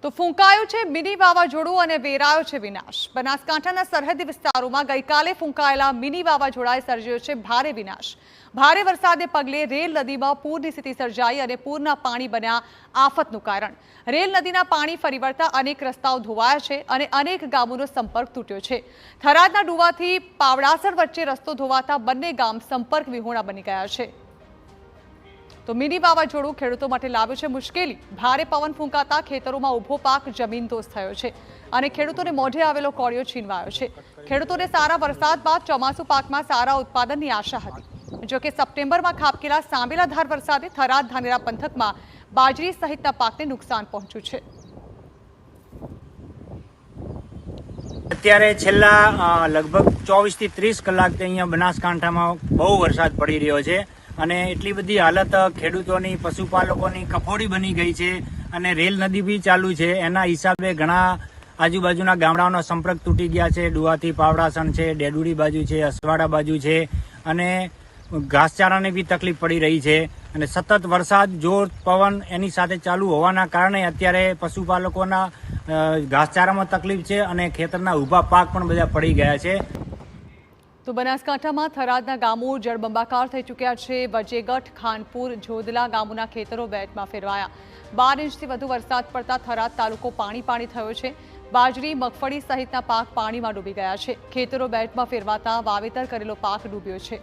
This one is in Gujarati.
તો ફૂંકાયું છે મિની વાવાઝોડું અને વેરાયો છે વિનાશ। બનાસકાંઠાના સરહદી વિસ્તારોમાં ગઈકાલે ફૂંકાયેલા મિની વાવાઝોડાએ સર્જ્યો છે ભારે વિનાશ। ભારે વરસાદને પગલે રેલ નદીમાં પૂરની સ્થિતિ સર્જાઈ અને પૂરના પાણી બન્યા આફતનું કારણ। રેલ નદીના પાણી ફરી વળતા અનેક રસ્તાઓ ધોવાયા છે અને અનેક ગામોનો સંપર્ક તૂટ્યો છે। થરાદના ડુવાથી પાવડાસણ વચ્ચે રસ્તો ધોવાતા બંને ગામ સંપર્ક વિહોણા બની ગયા છે। તો મિની વાવાઝોડું ખેડૂતો માટે લાવ્યું છે મુશ્કેલી। ભારે પવન ફૂંકાતા ખેતરોમાં ઊભો પાક જમીનદોસ્ત થયો છે અને ખેડૂતોને મોઢે આવેલો કોળિયો છીનવાયો છે। ખેડૂતોને સારા વરસાદ બાદ ચોમાસુ પાકમાં સારા ઉત્પાદનની આશા હતી। જો કે સપ્ટેમ્બરમાં ખાબકેલા સાંબેલાધાર વરસાદે થરાદ ધાનેરા પંથકમાં બાજરી સહિતના પાકને નુકસાન પહોંચ્યું છે। અત્યારે છેલ્લા લગભગ 24 થી 30 કલાકથી અહીંયા બનાસકાંઠામાં બહુ વરસાદ પડી રહ્યો છે અને એટલી બધી હાલત ખેડૂતોની પશુપાલકોની કફોડી બની ગઈ છે અને રેલ નદી બી ચાલુ છે। એના હિસાબે ઘણા આજુબાજુના ગામડાઓનો સંપર્ક તૂટી ગયા છે। ડુવાથી પાવડાસણ છે, ડેડુડી બાજુ છે, અસવાડા બાજુ છે અને ઘાસચારાને બી તકલીફ પડી રહી છે અને સતત વરસાદ, જોર, પવન એની સાથે ચાલુ હોવાના કારણે અત્યારે પશુપાલકોના ઘાસચારામાં તકલીફ છે અને ખેતરના ઊભા પાક પણ બધા પડી ગયા છે। તો બનાસકાંઠામાં થરાદના ગામો જળબંબાકાર થઈ ચૂક્યા છે। વજેગઠ, ખાનપુર, જોધલા ગામોના ખેતરો બેટમાં ફેરવાયા। 12 ઇંચથી વધુ વરસાદ પડતા થરાદ તાલુકો પાણી થયો છે। બાજરી, મગફળી સહિતના પાક પાણીમાં ડૂબી ગયા છે। ખેતરો બેટમાં ફેરવાતા વાવેતર કરેલો પાક ડૂબ્યો છે।